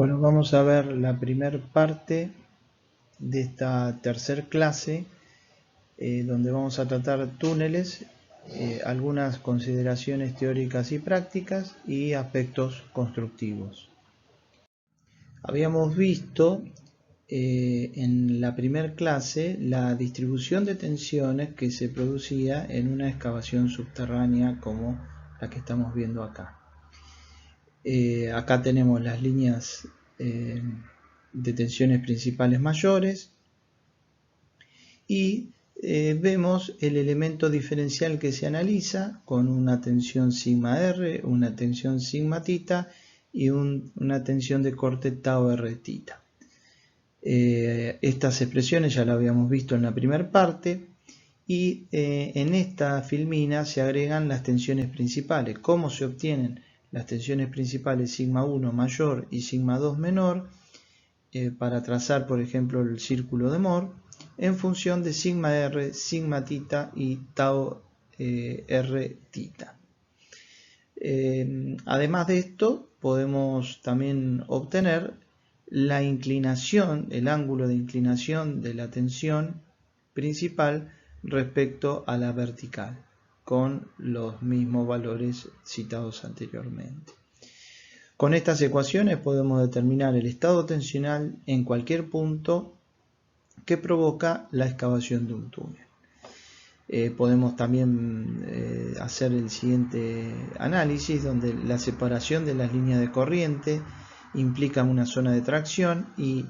Bueno, vamos a ver la primera parte de esta tercer clase, donde vamos a tratar túneles, algunas consideraciones teóricas y prácticas y aspectos constructivos. Habíamos visto en la primera clase la distribución de tensiones que se producía en una excavación subterránea como la que estamos viendo acá. Acá tenemos las líneas de tensiones principales mayores y vemos el elemento diferencial que se analiza con una tensión sigma R, una tensión sigma tita y una tensión de corte tau R tita. Estas expresiones ya las habíamos visto en la primera parte y en esta filmina se agregan las tensiones principales. ¿Cómo se obtienen las tensiones principales sigma 1 mayor y sigma 2 menor? Para trazar, por ejemplo, el círculo de Moore en función de sigma R, sigma tita y tau R tita. Además de esto, podemos también obtener la inclinación, el ángulo de inclinación de la tensión principal respecto a la vertical, con los mismos valores citados anteriormente. Con estas ecuaciones podemos determinar el estado tensional en cualquier punto que provoca la excavación de un túnel. Podemos también hacer el siguiente análisis, donde la separación de las líneas de corriente implica una zona de tracción y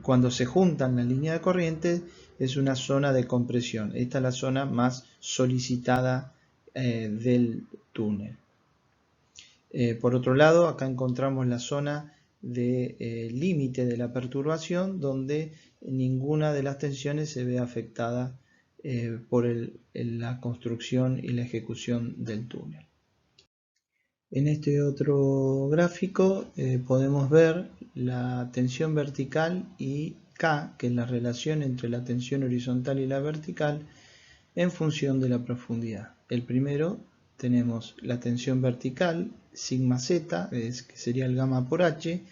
cuando se juntan las líneas de corriente es una zona de compresión. Esta es la zona más solicitada del túnel. Por otro lado, acá encontramos la zona de límite de la perturbación, donde ninguna de las tensiones se ve afectada por la construcción y la ejecución del túnel. En este otro gráfico podemos ver la tensión vertical y K, que es la relación entre la tensión horizontal y la vertical en función de la profundidad. El primero tenemos la tensión vertical, sigma z, que sería el gamma por h,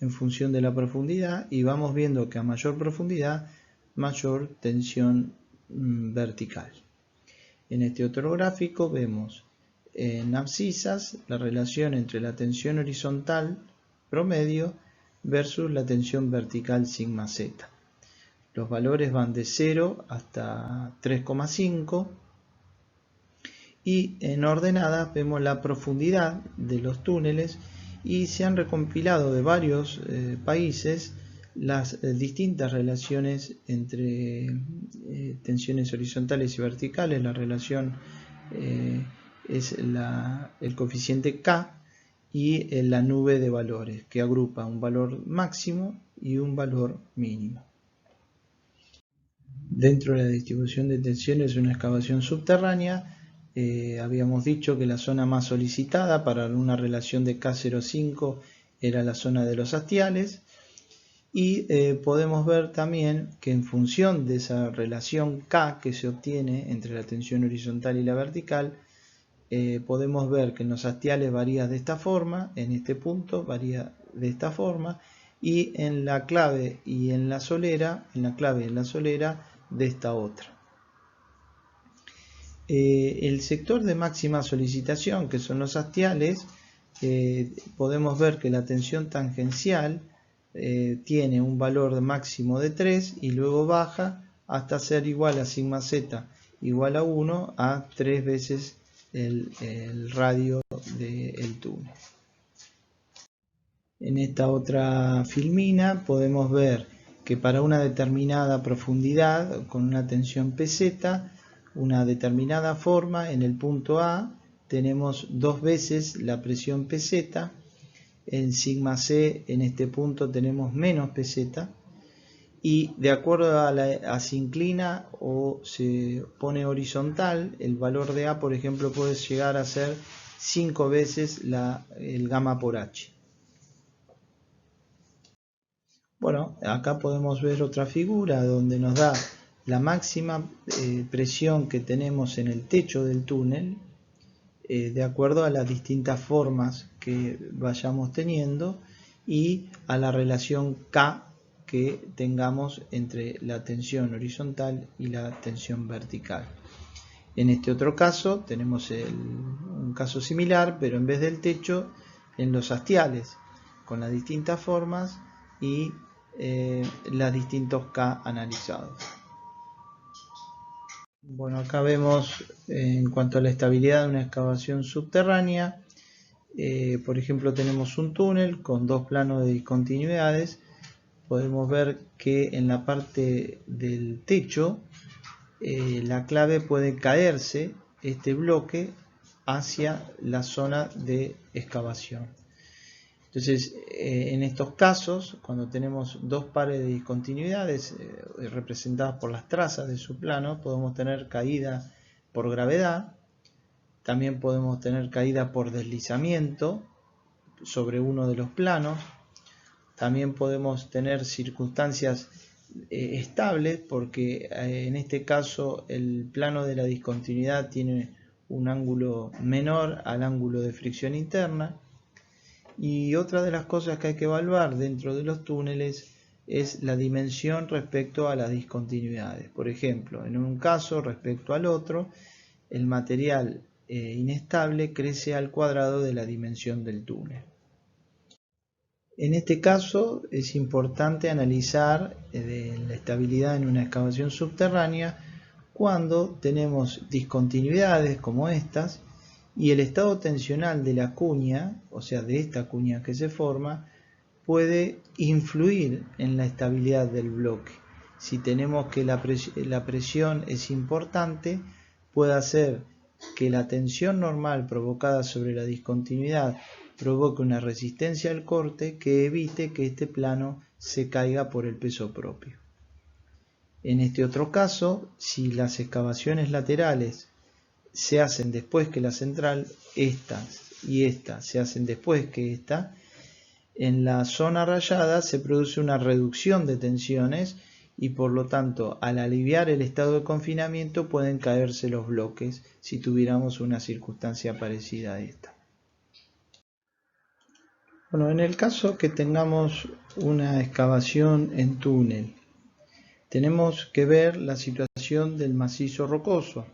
en función de la profundidad, y vamos viendo que a mayor profundidad, mayor tensión vertical. En este otro gráfico vemos en abscisas la relación entre la tensión horizontal promedio versus la tensión vertical sigma z. Los valores van de 0 hasta 3,5 y en ordenadas vemos la profundidad de los túneles y se han recompilado de varios países las distintas relaciones entre tensiones horizontales y verticales. La relación es el coeficiente K y la nube de valores que agrupa un valor máximo y un valor mínimo. Dentro de la distribución de tensiones de una excavación subterránea, habíamos dicho que la zona más solicitada para una relación de K0,5 era la zona de los hastiales, y podemos ver también que en función de esa relación K que se obtiene entre la tensión horizontal y la vertical, podemos ver que en los hastiales varía de esta forma, en este punto varía de esta forma, y en la clave y en la solera, de esta otra. El sector de máxima solicitación, que son los hastiales, podemos ver que la tensión tangencial tiene un valor máximo de 3 y luego baja hasta ser igual a sigma z igual a 1 a 3 veces el radio del túnel. En esta otra filmina podemos ver que para una determinada profundidad con una tensión pz, una determinada forma, en el punto A tenemos 2 veces la presión pz, en sigma c en este punto tenemos menos pz, y de acuerdo a se inclina o se pone horizontal, el valor de A, por ejemplo, puede llegar a ser 5 veces el gamma por h. Bueno, acá podemos ver otra figura donde nos da la máxima presión que tenemos en el techo del túnel, de acuerdo a las distintas formas que vayamos teniendo y a la relación K que tengamos entre la tensión horizontal y la tensión vertical. En este otro caso tenemos un caso similar, pero en vez del techo, en los hastiales, con las distintas formas y los distintos K analizados. Bueno, acá vemos en cuanto a la estabilidad de una excavación subterránea, por ejemplo tenemos un túnel con dos planos de discontinuidades. Podemos ver que en la parte del techo la clave puede caerse este bloque hacia la zona de excavación. Entonces, en estos casos, cuando tenemos dos pares de discontinuidades representadas por las trazas de su plano, podemos tener caída por gravedad, también podemos tener caída por deslizamiento sobre uno de los planos, también podemos tener circunstancias estables porque en este caso el plano de la discontinuidad tiene un ángulo menor al ángulo de fricción interna. Y otra de las cosas que hay que evaluar dentro de los túneles es la dimensión respecto a las discontinuidades. Por ejemplo, en un caso respecto al otro, el material inestable crece al cuadrado de la dimensión del túnel. En este caso es importante analizar la estabilidad en una excavación subterránea cuando tenemos discontinuidades como estas y el estado tensional de la cuña, o sea de esta cuña que se forma, puede influir en la estabilidad del bloque. Si tenemos que la presión es importante, puede hacer que la tensión normal provocada sobre la discontinuidad provoque una resistencia al corte que evite que este plano se caiga por el peso propio. En este otro caso, si las excavaciones laterales se hacen después que la central, estas y esta se hacen después que esta, en la zona rayada se produce una reducción de tensiones y por lo tanto al aliviar el estado de confinamiento pueden caerse los bloques si tuviéramos una circunstancia parecida a esta. Bueno, en el caso que tengamos una excavación en túnel, tenemos que ver la situación del macizo rocoso.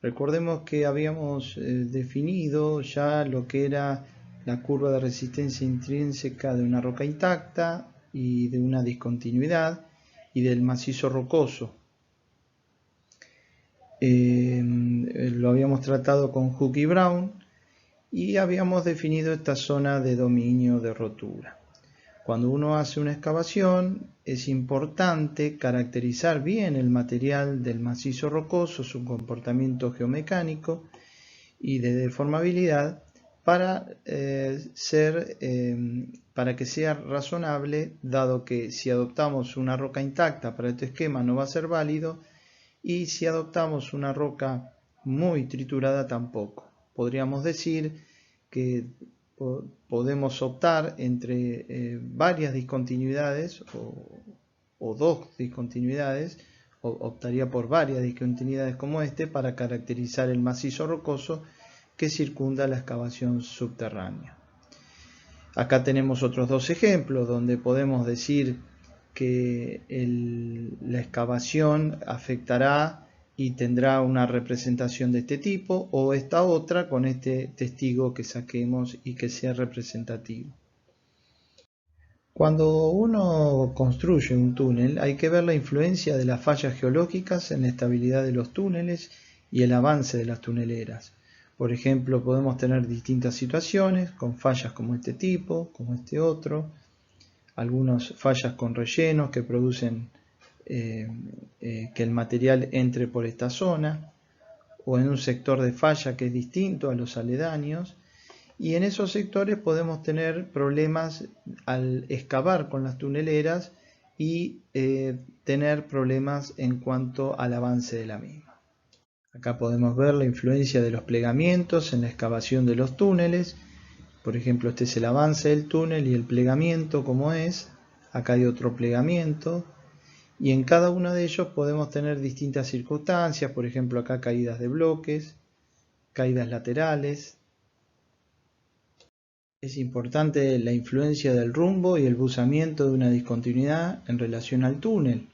Recordemos que habíamos definido ya lo que era la curva de resistencia intrínseca de una roca intacta y de una discontinuidad y del macizo rocoso. Lo habíamos tratado con Hook y Brown y habíamos definido esta zona de dominio de rotura. Cuando uno hace una excavación es importante caracterizar bien el material del macizo rocoso, su comportamiento geomecánico y de deformabilidad para que sea razonable, dado que si adoptamos una roca intacta para este esquema no va a ser válido y si adoptamos una roca muy triturada tampoco. Podríamos decir que podemos optar entre varias discontinuidades o dos discontinuidades, optaría por varias discontinuidades como este para caracterizar el macizo rocoso que circunda la excavación subterránea. Acá tenemos otros dos ejemplos donde podemos decir que la excavación afectará y tendrá una representación de este tipo o esta otra con este testigo que saquemos y que sea representativo. Cuando uno construye un túnel hay que ver la influencia de las fallas geológicas en la estabilidad de los túneles y el avance de las tuneleras. Por ejemplo, podemos tener distintas situaciones con fallas como este tipo, como este otro, algunas fallas con rellenos que producen que el material entre por esta zona o en un sector de falla que es distinto a los aledaños y en esos sectores podemos tener problemas al excavar con las tuneleras y tener problemas en cuanto al avance de la misma. Acá podemos ver la influencia de los plegamientos en la excavación de los túneles. Por ejemplo, este es el avance del túnel y el plegamiento como es. Acá hay otro plegamiento. Y en cada uno de ellos podemos tener distintas circunstancias, por ejemplo acá caídas de bloques, caídas laterales, Es importante la influencia del rumbo y el buzamiento de una discontinuidad en relación al túnel.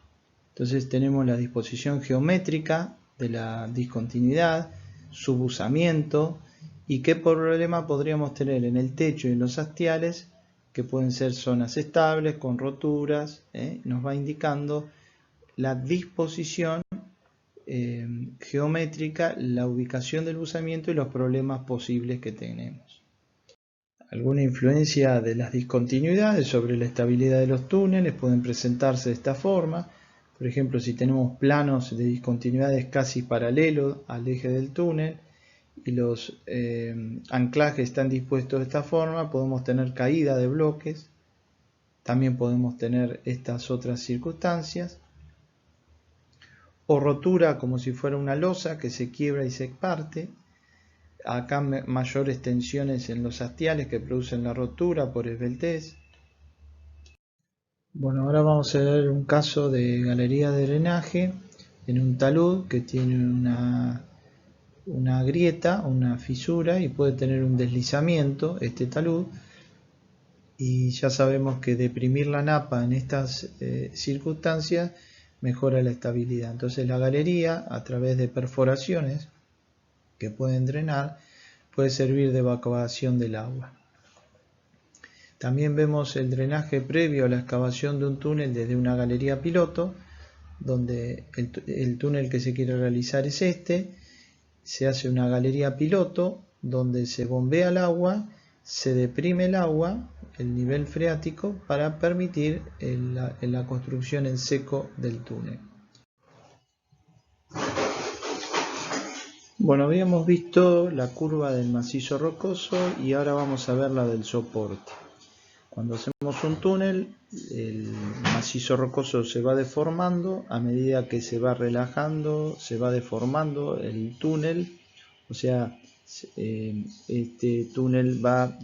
Entonces tenemos la disposición geométrica de la discontinuidad, su buzamiento y qué problema podríamos tener en el techo y en los hastiales, que pueden ser zonas estables con roturas. Nos va indicando la disposición geométrica, la ubicación del buzamiento y los problemas posibles que tenemos. Alguna influencia de las discontinuidades sobre la estabilidad de los túneles pueden presentarse de esta forma. Por ejemplo, si tenemos planos de discontinuidades casi paralelos al eje del túnel y los anclajes están dispuestos de esta forma, podemos tener caída de bloques. También podemos tener estas otras circunstancias. O rotura como si fuera una losa que se quiebra y se parte. Acá mayores tensiones en los hastiales que producen la rotura por esbeltez. Bueno, ahora vamos a ver un caso de galería de drenaje en un talud que tiene una grieta, una fisura y puede tener un deslizamiento este talud. Y ya sabemos que deprimir la napa en estas circunstancias mejora la estabilidad. Entonces la galería, a través de perforaciones que pueden drenar, puede servir de evacuación del agua. También vemos el drenaje previo a la excavación de un túnel desde una galería piloto, donde el túnel que se quiere realizar es este. Se hace una galería piloto donde se bombea el agua, se deprime el agua, el nivel freático, para permitir la construcción en seco del túnel. Bueno, habíamos visto la curva del macizo rocoso y ahora vamos a ver la del soporte. Cuando hacemos un túnel, el macizo rocoso se va deformando a medida que se va relajando, se va deformando el túnel. O sea, este túnel va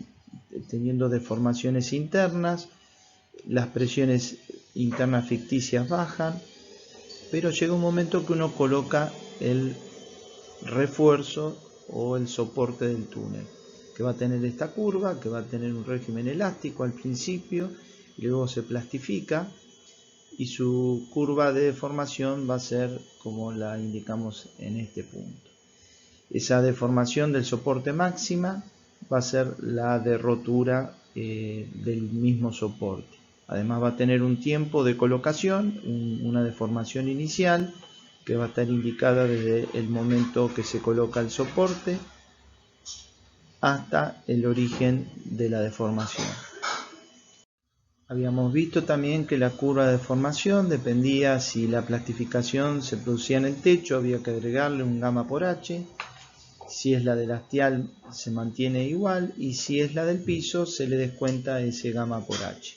teniendo deformaciones internas, las presiones internas ficticias bajan, pero llega un momento que uno coloca el refuerzo o el soporte del túnel, que va a tener esta curva, que va a tener un régimen elástico al principio y luego se plastifica, y su curva de deformación va a ser como la indicamos en este punto. Esa deformación del soporte máxima va a ser la de rotura del mismo soporte. Además va a tener un tiempo de colocación, una deformación inicial que va a estar indicada desde el momento que se coloca el soporte hasta el origen de la deformación. Habíamos visto también que la curva de deformación dependía si la plastificación se producía en el techo, había que agregarle un gamma por H. Si es la del hastial se mantiene igual y si es la del piso se le descuenta ese gamma por H.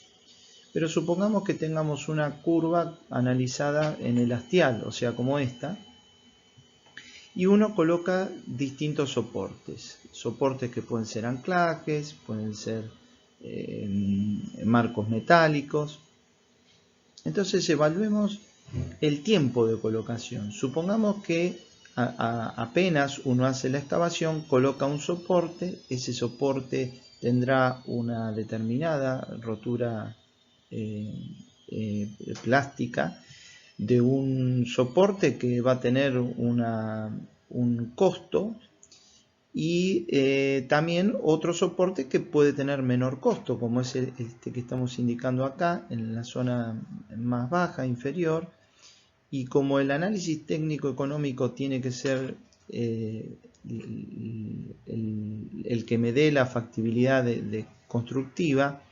Pero supongamos que tengamos una curva analizada en el hastial, o sea como esta, y uno coloca distintos soportes. Soportes que pueden ser anclajes, pueden ser marcos metálicos. Entonces evaluemos el tiempo de colocación. Supongamos que apenas uno hace la excavación, coloca un soporte, ese soporte tendrá una determinada rotura plástica de un soporte que va a tener un costo y también otro soporte que puede tener menor costo, como es este que estamos indicando acá en la zona más baja, inferior. Y como el análisis técnico económico tiene que ser el que me dé la factibilidad de constructiva,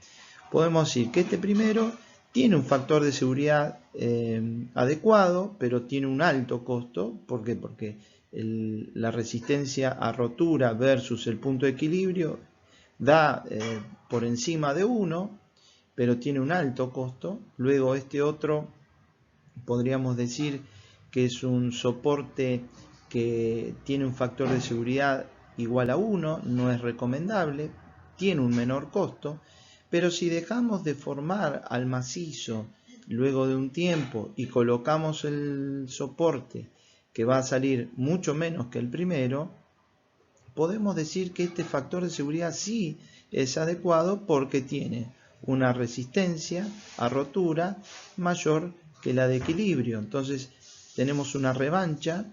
podemos decir que este primero tiene un factor de seguridad adecuado, pero tiene un alto costo. ¿Por qué? Porque la resistencia a rotura versus el punto de equilibrio da por encima de 1, pero tiene un alto costo. Luego este otro podríamos decir que es un soporte que tiene un factor de seguridad igual a 1, no es recomendable, tiene un menor costo, pero si dejamos de formar al macizo luego de un tiempo y colocamos el soporte que va a salir mucho menos que el primero, podemos decir que este factor de seguridad sí es adecuado porque tiene una resistencia a rotura mayor que la de equilibrio. Entonces tenemos una revancha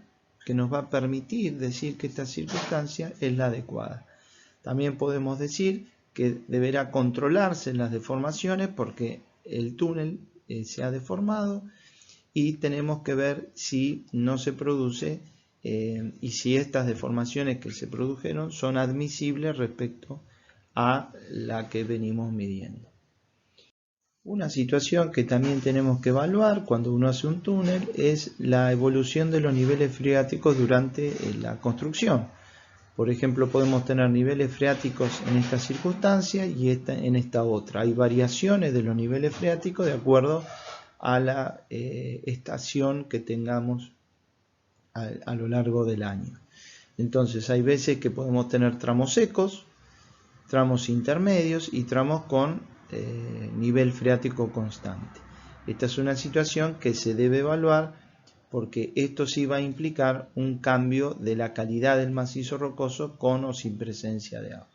que nos va a permitir decir que esta circunstancia es la adecuada. También podemos decir que deberá controlarse las deformaciones porque el túnel se ha deformado, y tenemos que ver si no se produce y si estas deformaciones que se produjeron son admisibles respecto a la que venimos midiendo. Una situación que también tenemos que evaluar cuando uno hace un túnel es la evolución de los niveles freáticos durante la construcción. Por ejemplo, podemos tener niveles freáticos en esta circunstancia y en esta otra. Hay variaciones de los niveles freáticos de acuerdo a la estación que tengamos a lo largo del año. Entonces hay veces que podemos tener tramos secos, tramos intermedios y tramos con nivel freático constante. Esta es una situación que se debe evaluar porque esto sí va a implicar un cambio de la calidad del macizo rocoso con o sin presencia de agua.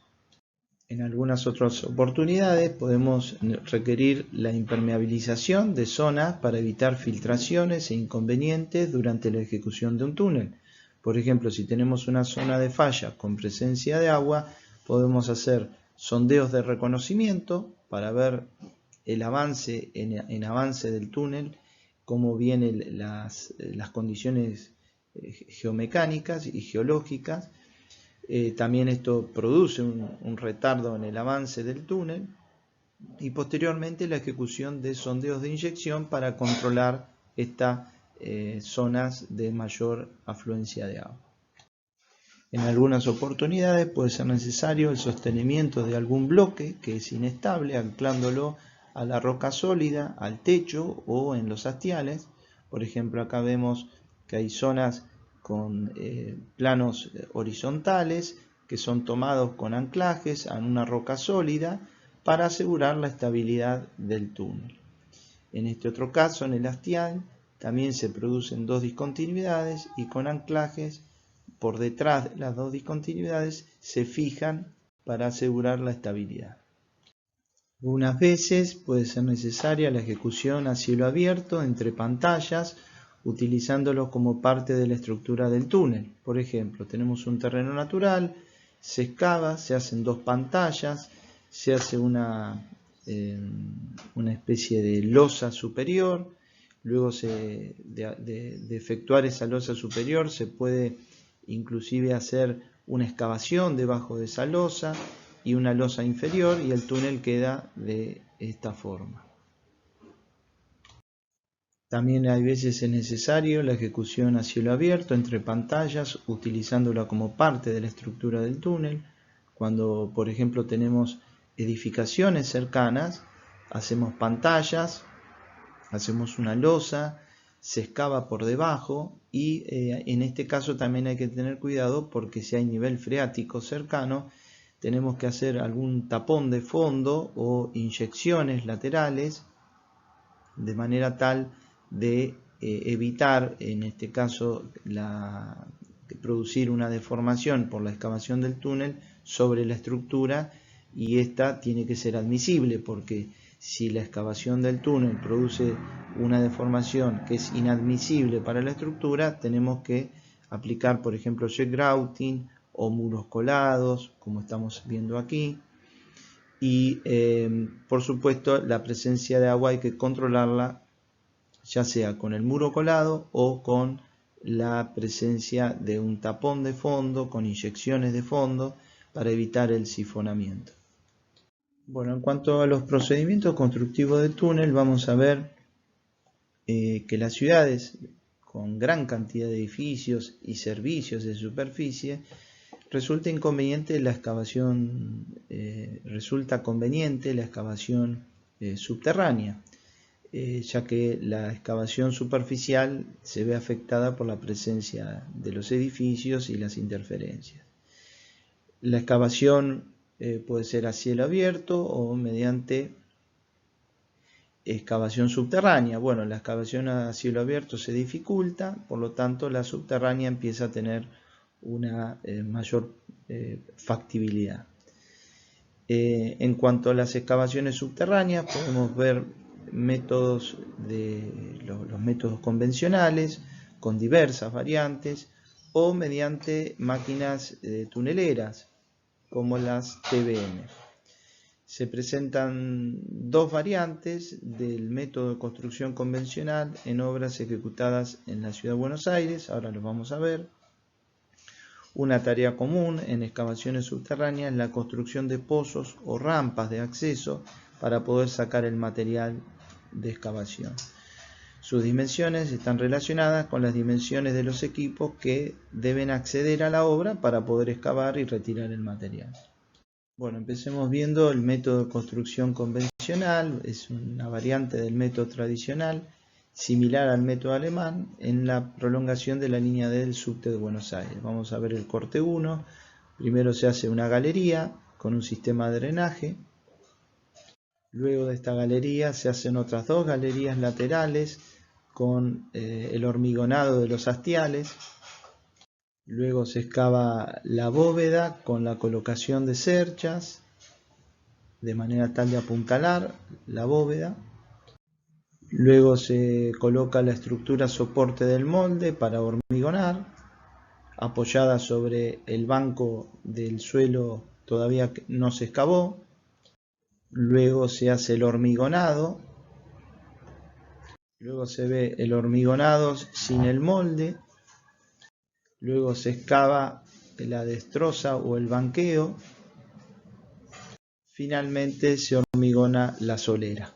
En algunas otras oportunidades podemos requerir la impermeabilización de zonas para evitar filtraciones e inconvenientes durante la ejecución de un túnel. Por ejemplo, si tenemos una zona de falla con presencia de agua, podemos hacer sondeos de reconocimiento para ver el avance en avance del túnel, cómo vienen las condiciones geomecánicas y geológicas. También esto produce un retardo en el avance del túnel y posteriormente la ejecución de sondeos de inyección para controlar estas zonas de mayor afluencia de agua. En algunas oportunidades puede ser necesario el sostenimiento de algún bloque que es inestable, anclándolo a la roca sólida, al techo o en los hastiales. Por ejemplo, acá vemos que hay zonas con planos horizontales que son tomados con anclajes a una roca sólida para asegurar la estabilidad del túnel. En este otro caso, en el hastial, también se producen dos discontinuidades y con anclajes por detrás de las dos discontinuidades se fijan para asegurar la estabilidad. Algunas veces puede ser necesaria la ejecución a cielo abierto entre pantallas, utilizándolo como parte de la estructura del túnel. Por ejemplo, tenemos un terreno natural, se excava, se hacen dos pantallas, se hace una especie de losa superior. Luego de efectuar esa losa superior se puede inclusive hacer una excavación debajo de esa losa y una losa inferior, y el túnel queda de esta forma. También hay veces es necesario la ejecución a cielo abierto entre pantallas, utilizándola como parte de la estructura del túnel. Cuando, por ejemplo, tenemos edificaciones cercanas, hacemos pantallas, hacemos una losa, se excava por debajo y en este caso también hay que tener cuidado porque si hay nivel freático cercano, tenemos que hacer algún tapón de fondo o inyecciones laterales de manera tal de evitar, en este caso, producir una deformación por la excavación del túnel sobre la estructura, y esta tiene que ser admisible porque si la excavación del túnel produce una deformación que es inadmisible para la estructura, tenemos que aplicar, por ejemplo, sheet grouting o muros colados, como estamos viendo aquí. Y por supuesto la presencia de agua hay que controlarla, ya sea con el muro colado o con la presencia de un tapón de fondo, con inyecciones de fondo para evitar el sifonamiento. Bueno, en cuanto a los procedimientos constructivos de túnel, vamos a ver que las ciudades con gran cantidad de edificios y servicios de superficie resulta conveniente la excavación subterránea, ya que la excavación superficial se ve afectada por la presencia de los edificios y las interferencias. La excavación puede ser a cielo abierto o mediante excavación subterránea. Bueno, la excavación a cielo abierto se dificulta, por lo tanto la subterránea empieza a tener una mayor factibilidad. En cuanto a las excavaciones subterráneas, podemos ver métodos los métodos convencionales con diversas variantes o mediante máquinas tuneleras como las TBM. Se presentan dos variantes del método de construcción convencional en obras ejecutadas en la Ciudad de Buenos Aires, ahora lo vamos a ver. Una tarea común en excavaciones subterráneas es la construcción de pozos o rampas de acceso para poder sacar el material de excavación. Sus dimensiones están relacionadas con las dimensiones de los equipos que deben acceder a la obra para poder excavar y retirar el material. Bueno, empecemos viendo el método de construcción convencional. Es una variante del método tradicional, similar al método alemán, en la prolongación de la línea D del subte de Buenos Aires. Vamos a ver el corte 1. Primero se hace una galería con un sistema de drenaje. Luego de esta galería se hacen otras dos galerías laterales con el hormigonado de los hastiales. Luego se excava la bóveda con la colocación de cerchas, de manera tal de apuntalar la bóveda. Luego se coloca la estructura soporte del molde para hormigonar, apoyada sobre el banco del suelo todavía no se excavó. Luego se hace el hormigonado. Luego se ve el hormigonado sin el molde. Luego se excava la destroza o el banqueo. Finalmente se hormigona la solera.